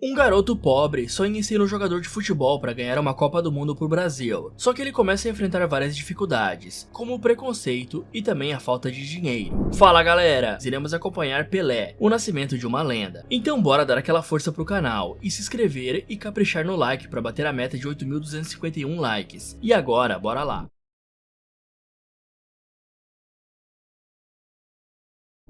Um garoto pobre sonha em ser um jogador de futebol para ganhar uma Copa do Mundo pro Brasil, só que ele começa a enfrentar várias dificuldades, como o preconceito e também a falta de dinheiro. Fala galera, iremos acompanhar Pelé, o nascimento de uma lenda. Então bora dar aquela força pro canal e se inscrever e caprichar no like para bater a meta de 8.251 likes. E agora, bora lá!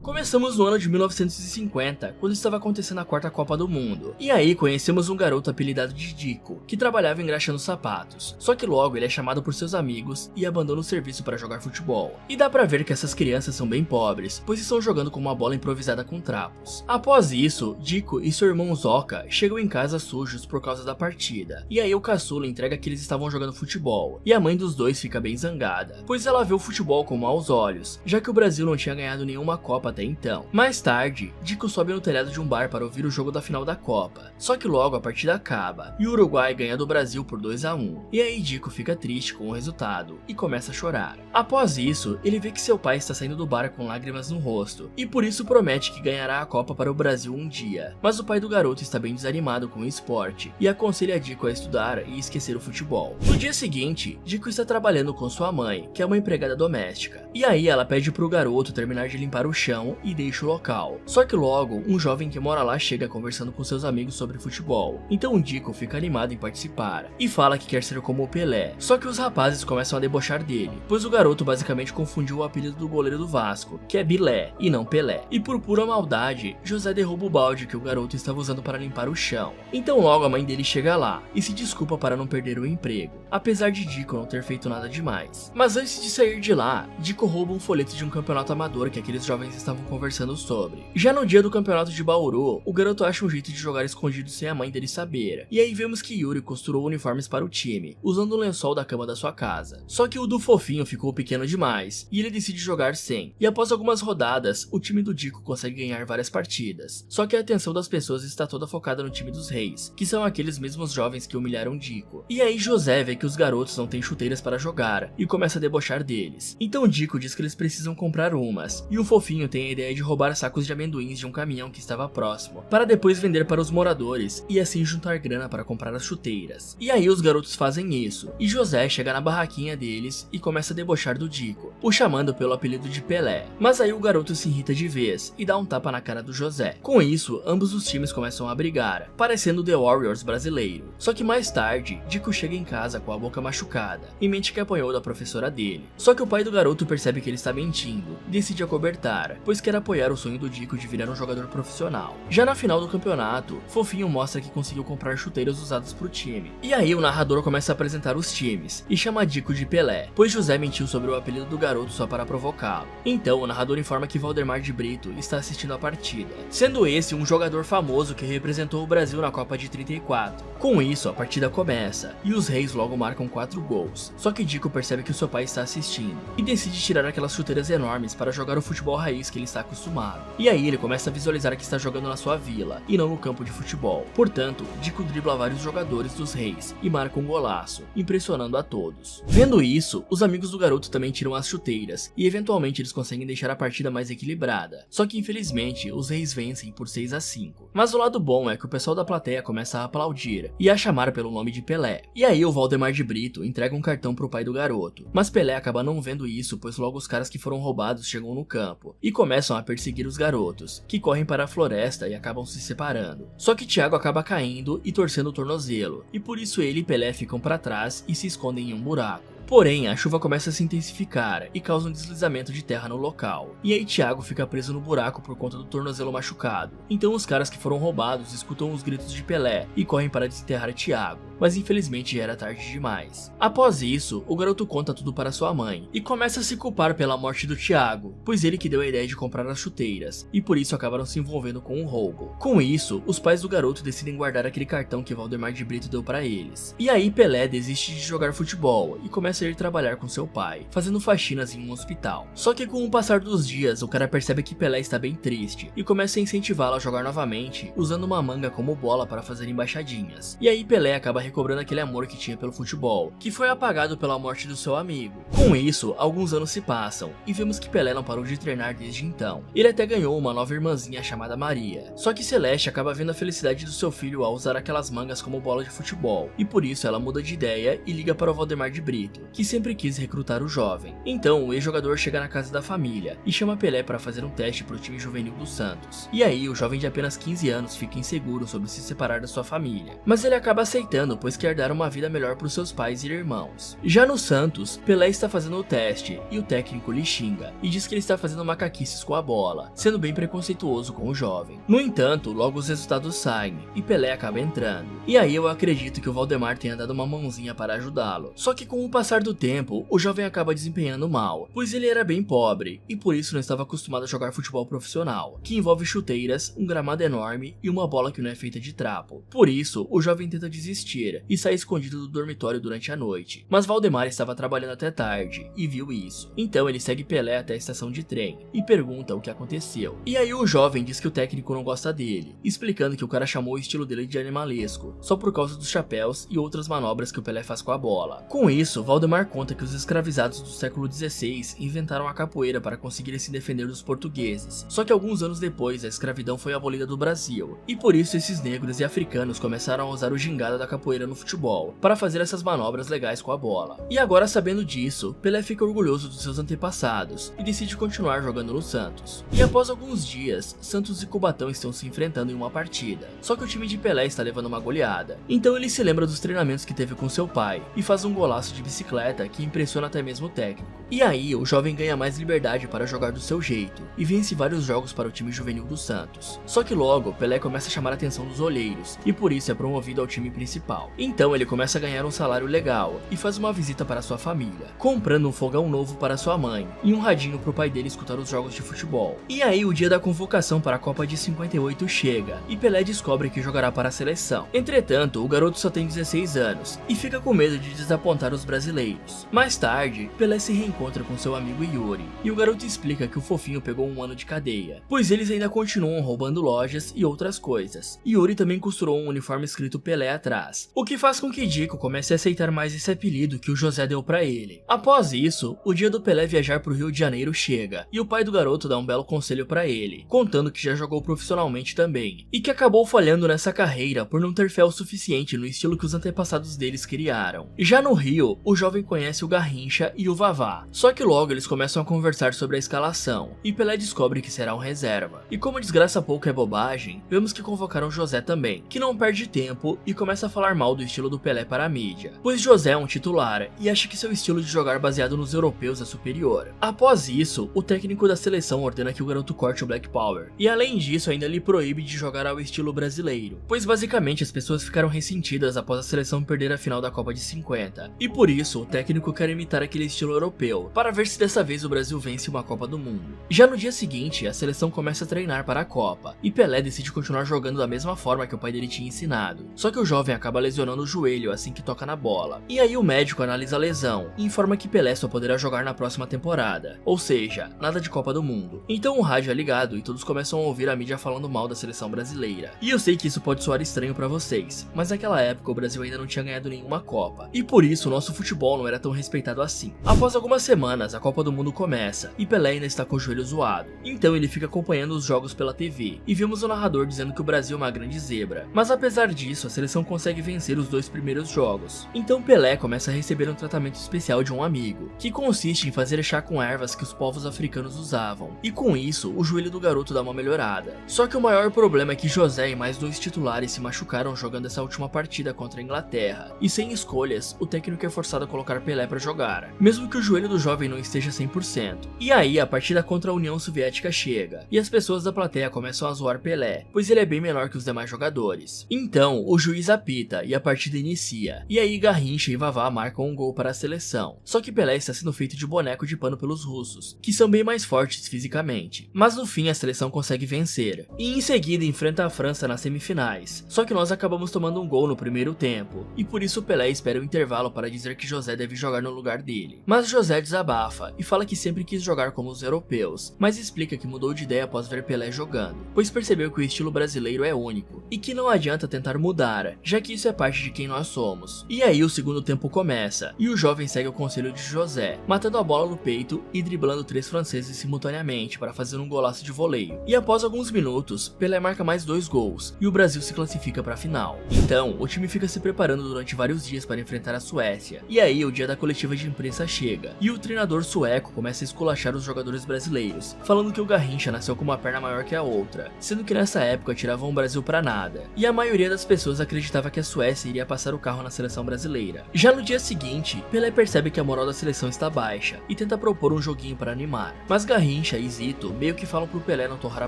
Começamos no ano de 1950, quando estava acontecendo a quarta Copa do Mundo. E aí conhecemos um garoto apelidado de Dico, que trabalhava engraxando sapatos. Só que logo ele é chamado por seus amigos e abandona o serviço para jogar futebol. E dá pra ver que essas crianças são bem pobres, pois estão jogando com uma bola improvisada com trapos. Após isso, Dico e seu irmão Zoca chegam em casa sujos por causa da partida. E aí o caçula entrega que eles estavam jogando futebol. E a mãe dos dois fica bem zangada, pois ela vê o futebol com maus olhos, já que o Brasil não tinha ganhado nenhuma Copa até então. Mais tarde, Dico sobe no telhado de um bar para ouvir o jogo da final da Copa. Só que logo a partida acaba e o Uruguai ganha do Brasil por 2-1. E aí Dico fica triste com o resultado e começa a chorar. Após isso, ele vê que seu pai está saindo do bar com lágrimas no rosto e por isso promete que ganhará a Copa para o Brasil um dia. Mas o pai do garoto está bem desanimado com o esporte e aconselha Dico a estudar e esquecer o futebol. No dia seguinte, Dico está trabalhando com sua mãe, que é uma empregada doméstica. E aí ela pede pro garoto terminar de limpar o chão e deixa o local. Só que logo, um jovem que mora lá chega conversando com seus amigos sobre futebol. Então o Dico fica animado em participar e fala que quer ser como o Pelé. Só que os rapazes começam a debochar dele, pois o garoto basicamente confundiu o apelido do goleiro do Vasco, que é Bilé e não Pelé. E por pura maldade, José derruba o balde que o garoto estava usando para limpar o chão. Então logo a mãe dele chega lá e se desculpa para não perder o emprego, apesar de Dico não ter feito nada demais. Mas antes de sair de lá, Dico rouba um folheto de um campeonato amador que aqueles jovens estavam conversando sobre. Já no dia do campeonato de Bauru, o garoto acha um jeito de jogar escondido sem a mãe dele saber. E aí vemos que Yuri costurou uniformes para o time, usando o lençol da cama da sua casa. Só que o do fofinho ficou pequeno demais, e ele decide jogar sem. E após algumas rodadas, o time do Dico consegue ganhar várias partidas. Só que a atenção das pessoas está toda focada no time dos reis, que são aqueles mesmos jovens que humilharam Dico. E aí José vê que os garotos não têm chuteiras para jogar, e começa a debochar deles. Então Dico diz que eles precisam comprar umas, e o fofinho tem a ideia de roubar sacos de amendoins de um caminhão que estava próximo, para depois vender para os moradores e assim juntar grana para comprar as chuteiras. E aí os garotos fazem isso, e José chega na barraquinha deles e começa a debochar do Dico, o chamando pelo apelido de Pelé. Mas aí o garoto se irrita de vez e dá um tapa na cara do José. Com isso, ambos os times começam a brigar, parecendo The Warriors brasileiro. Só que mais tarde, Dico chega em casa com a boca machucada e mente que apanhou da professora dele. Só que o pai do garoto percebe que ele está mentindo e decide acobertar, pois quer apoiar o sonho do Dico de virar um jogador profissional. Já na final do campeonato, Fofinho mostra que conseguiu comprar chuteiras usadas pro time. E aí o narrador começa a apresentar os times e chama Dico de Pelé, pois José mentiu sobre o apelido do garoto só para provocá-lo. Então o narrador informa que Valdemar de Brito está assistindo a partida, sendo esse um jogador famoso que representou o Brasil na Copa de 34. Com isso a partida começa e os reis logo marcam 4 gols. Só que Dico percebe que o seu pai está assistindo e decide tirar aquelas chuteiras enormes para jogar o futebol raiz que ele está acostumado. E aí ele começa a visualizar que está jogando na sua vila e não no campo de futebol. Portanto, Dico dribla vários jogadores dos reis e marca um golaço, impressionando a todos. Vendo isso, os amigos do garoto também tiram as chuteiras e eventualmente eles conseguem deixar a partida mais equilibrada. Só que infelizmente os reis vencem por 6-5. Mas o lado bom é que o pessoal da plateia começa a aplaudir e a chamar pelo nome de Pelé. E aí o Valdemar de Brito entrega um cartão pro pai do garoto. Mas Pelé acaba não vendo isso, pois logo os caras que foram roubados chegam no campo e começam a perseguir os garotos, que correm para a floresta e acabam se separando. Só que Thiago acaba caindo e torcendo o tornozelo, e por isso ele e Pelé ficam para trás e se escondem em um buraco. Porém, a chuva começa a se intensificar e causa um deslizamento de terra no local. E aí Thiago fica preso no buraco por conta do tornozelo machucado. Então os caras que foram roubados escutam os gritos de Pelé e correm para desenterrar Thiago, mas infelizmente já era tarde demais. Após isso, o garoto conta tudo para sua mãe e começa a se culpar pela morte do Thiago, pois ele que deu a ideia de comprar as chuteiras, e por isso acabaram se envolvendo com um roubo. Com isso, os pais do garoto decidem guardar aquele cartão que Valdemar de Brito deu para eles. E aí Pelé desiste de jogar futebol e começa começa a ir trabalhar com seu pai, fazendo faxinas em um hospital. Só que com o passar dos dias, o cara percebe que Pelé está bem triste e começa a incentivá-lo a jogar novamente, usando uma manga como bola para fazer embaixadinhas. E aí Pelé acaba recobrando aquele amor que tinha pelo futebol, que foi apagado pela morte do seu amigo. Com isso, alguns anos se passam e vemos que Pelé não parou de treinar desde então. Ele até ganhou uma nova irmãzinha chamada Maria. Só que Celeste acaba vendo a felicidade do seu filho ao usar aquelas mangas como bola de futebol, e por isso ela muda de ideia e liga para o Valdemar de Brito, que sempre quis recrutar o jovem. Então o ex-jogador chega na casa da família e chama Pelé para fazer um teste para o time juvenil do Santos. E aí o jovem de apenas 15 anos fica inseguro sobre se separar da sua família, mas ele acaba aceitando, pois quer dar uma vida melhor para os seus pais e irmãos. Já no Santos, Pelé está fazendo o teste e o técnico lhe xinga e diz que ele está fazendo macaquices com a bola, sendo bem preconceituoso com o jovem. No entanto, logo os resultados saem e Pelé acaba entrando. E aí eu acredito que o Valdemar tenha dado uma mãozinha para ajudá-lo. Só que com o passar do tempo, o jovem acaba desempenhando mal, pois ele era bem pobre e por isso não estava acostumado a jogar futebol profissional, que envolve chuteiras, um gramado enorme e uma bola que não é feita de trapo. Por isso, o jovem tenta desistir e sai escondido do dormitório durante a noite. Mas Valdemar estava trabalhando até tarde e viu isso. Então ele segue Pelé até a estação de trem e pergunta o que aconteceu. E aí o jovem diz que o técnico não gosta dele, explicando que o cara chamou o estilo dele de animalesco, só por causa dos chapéus e outras manobras que o Pelé faz com a bola. Com isso, Valdemar conta que os escravizados do século XVI inventaram a capoeira para conseguirem se defender dos portugueses. Só que alguns anos depois, a escravidão foi abolida do Brasil, e por isso esses negros e africanos começaram a usar o gingado da capoeira no futebol, para fazer essas manobras legais com a bola. E agora, sabendo disso, Pelé fica orgulhoso dos seus antepassados e decide continuar jogando no Santos. E após alguns dias, Santos e Cubatão estão se enfrentando em uma partida. Só que o time de Pelé está levando uma goleada. Então ele se lembra dos treinamentos que teve com seu pai e faz um golaço de bicicleta que impressiona até mesmo o técnico. E aí o jovem ganha mais liberdade para jogar do seu jeito e vence vários jogos para o time juvenil do Santos. Só que logo Pelé começa a chamar a atenção dos olheiros e por isso é promovido ao time principal. Então ele começa a ganhar um salário legal e faz uma visita para sua família, comprando um fogão novo para sua mãe e um radinho para o pai dele escutar os jogos de futebol. E aí o dia da convocação para a Copa de 58 chega e Pelé descobre que jogará para a seleção. Entretanto, o garoto só tem 16 anos e fica com medo de desapontar os brasileiros. Mais tarde, Pelé se reencontra com seu amigo Yuri e o garoto explica que o fofinho pegou um ano de cadeia, pois eles ainda continuam roubando lojas e outras coisas. Yuri também costurou um uniforme escrito Pelé atrás, o que faz com que Dico comece a aceitar mais esse apelido que o José deu pra ele. Após isso, o dia do Pelé viajar pro Rio de Janeiro chega e o pai do garoto dá um belo conselho pra ele, contando que já jogou profissionalmente também e que acabou falhando nessa carreira por não ter fé o suficiente no estilo que os antepassados deles criaram. Já no Rio, o jovem conhece o Garrincha e o Vavá, só que logo eles começam a conversar sobre a escalação e Pelé descobre que será um reserva. E como desgraça pouco é bobagem, vemos que convocaram José também, que não perde tempo e começa a falar mal do estilo do Pelé para a mídia, pois José é um titular e acha que seu estilo de jogar baseado nos europeus é superior. Após isso, o técnico da seleção ordena que o garoto corte o Black Power, e além disso ainda lhe proíbe de jogar ao estilo brasileiro, pois basicamente as pessoas ficaram ressentidas após a seleção perder a final da Copa de 50, e por isso o técnico quer imitar aquele estilo europeu, para ver se dessa vez o Brasil vence uma Copa do Mundo. Já no dia seguinte, a seleção começa a treinar para a Copa, e Pelé decide continuar jogando da mesma forma que o pai dele tinha ensinado, só que o jovem acaba lesionando o joelho assim que toca na bola, e aí o médico analisa a lesão e informa que Pelé só poderá jogar na próxima temporada, ou seja, nada de Copa do Mundo. Então o rádio é ligado e todos começam a ouvir a mídia falando mal da seleção brasileira. E eu sei que isso pode soar estranho pra vocês, mas naquela época o Brasil ainda não tinha ganhado nenhuma Copa, e por isso o nosso futebol não era tão respeitado assim. Após algumas semanas, a Copa do Mundo começa, e Pelé ainda está com o joelho zoado, então ele fica acompanhando os jogos pela TV, e vemos o narrador dizendo que o Brasil é uma grande zebra. Mas apesar disso, a seleção consegue vencer os 2 primeiros jogos. Então Pelé começa a receber um tratamento especial de um amigo, que consiste em fazer chá com ervas que os povos africanos usavam, e com isso, o joelho do garoto dá uma melhorada. Só que o maior problema é que José e mais 2 titulares se machucaram jogando essa última partida contra a Inglaterra, e sem escolhas, o técnico é forçado a colocar Pelé para jogar. Mesmo que o joelho do jovem não esteja 100%. E aí a partida contra a União Soviética chega, e as pessoas da plateia começam a zoar Pelé, pois ele é bem menor que os demais jogadores. Então o juiz apita e a partida inicia, e aí Garrincha e Vavá marcam um gol para a seleção. Só que Pelé está sendo feito de boneco de pano pelos russos, que são bem mais fortes fisicamente. Mas no fim a seleção consegue vencer, e em seguida enfrenta a França nas semifinais. Só que nós acabamos tomando um gol no primeiro tempo, e por isso Pelé espera o intervalo para dizer que José deve jogar no lugar dele. Mas José desabafa e fala que sempre quis jogar como os europeus, mas explica que mudou de ideia após ver Pelé jogando, pois percebeu que o estilo brasileiro é único, e que não adianta tentar mudar, já que isso é parte de quem nós somos. E aí o segundo tempo começa, e o jovem segue o conselho de José, matando a bola no peito e driblando 3 franceses simultaneamente para fazer um golaço de voleio. E após alguns minutos, Pelé marca mais 2 gols, e o Brasil se classifica para a final. Então, o time fica se preparando durante vários dias para enfrentar a Suécia, e aí o dia da coletiva de imprensa chega, e o treinador sueco começa a esculachar os jogadores brasileiros, falando que o Garrincha nasceu com uma perna maior que a outra, sendo que nessa época tiravam o Brasil pra nada, e a maioria das pessoas acreditava que a Suécia iria passar o carro na seleção brasileira. Já no dia seguinte, Pelé percebe que a moral da seleção está baixa, e tenta propor um joguinho para animar, mas Garrincha e Zito meio que falam pro Pelé não torrar a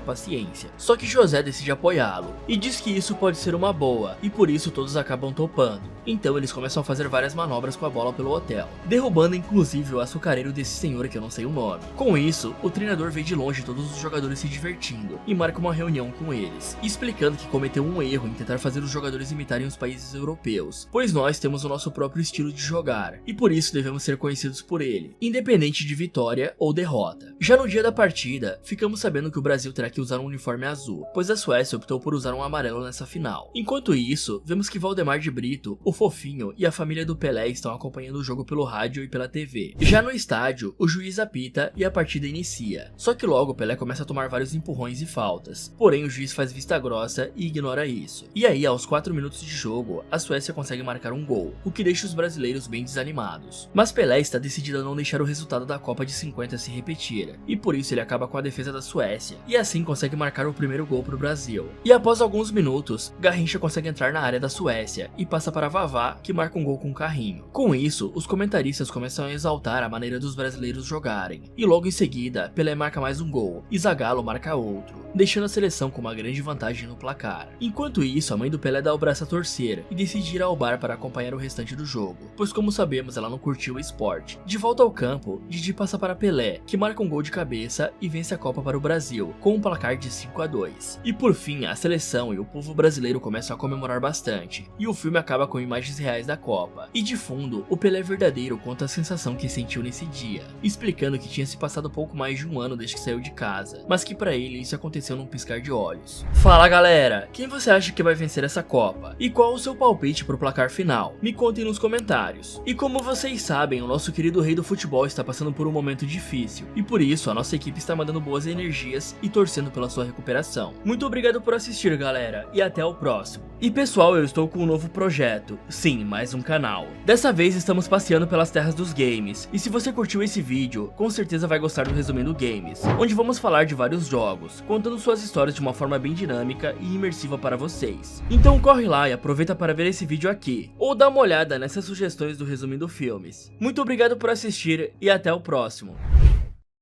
paciência, só que José decide apoiá-lo, e diz que isso pode ser uma boa, e por isso todos acabam topando. Então eles começam a fazer várias manobras com a bola pelo hotel, derrubando inclusive o açucareiro desse senhor que eu não sei o nome. Com isso, o treinador vê de longe todos os jogadores se divertindo e marca uma reunião com eles, explicando que cometeu um erro em tentar fazer os jogadores imitarem os países europeus, pois nós temos o nosso próprio estilo de jogar, e por isso devemos ser conhecidos por ele, independente de vitória ou derrota. Já no dia da partida, ficamos sabendo que o Brasil terá que usar um uniforme azul, pois a Suécia optou por usar um amarelo nessa final. Enquanto isso, vemos que Valdemar de Brito, o Fofinho e a família do Pelé estão acompanhando o jogo pelo rádio e pela TV. Já no estádio, o juiz apita e a partida inicia. Só que logo Pelé começa a tomar vários empurrões e faltas, porém o juiz faz vista grossa e ignora isso. E aí, aos 4 minutos de jogo, a Suécia consegue marcar um gol, o que deixa os brasileiros bem desanimados. Mas Pelé está decidido a não deixar o resultado da Copa de 50 se repetir, e por isso ele acaba com a defesa da Suécia, e assim consegue marcar o primeiro gol para o Brasil. E após alguns minutos, Garrincha consegue entrar na área da Suécia e passa para Vavá, que marca um gol com um carrinho. Com isso, os comentaristas começam a exaltar a maneira dos brasileiros jogarem, e logo em seguida, Pelé marca mais um gol e Zagallo marca outro, deixando a seleção com uma grande vantagem no placar. Enquanto isso, a mãe do Pelé dá o braço a torcer e decide ir ao bar para acompanhar o restante do jogo, pois como sabemos ela não curtiu o esporte. De volta ao campo, Didi passa para Pelé, que marca um gol de cabeça e vence a Copa para o Brasil, com um placar de 5-2. E por fim, a seleção e o povo brasileiro começam a comemorar bastante, e o filme acaba com imagens reais da Copa. E de fundo, o Pelé verdadeiro conta a sensação que sentiu nesse dia, explicando que tinha se passado pouco mais de um ano desde que saiu de casa, mas que para ele isso aconteceu num piscar de olhos. Fala galera, quem você acha que vai vencer essa Copa? E qual o seu palpite pro placar final? Me contem nos comentários. E como vocês sabem, o nosso querido rei do futebol está passando por um momento difícil, e por isso a nossa equipe está mandando boas energias e torcendo pela sua recuperação. Muito obrigado por assistir galera, e até o próximo. E pessoal, eu estou com um novo projeto, sim, mais um canal. Dessa vez estamos passeando pelas terras dos games, e se você curtiu esse vídeo, com certeza vai gostar do Resumindo Games, onde vamos falar de vários jogos, contando suas histórias de uma forma bem dinâmica e imersiva para vocês. Então corre lá e aproveita para ver esse vídeo aqui, ou dá uma olhada nessas sugestões do Resumindo Filmes. Muito obrigado por assistir e até o próximo.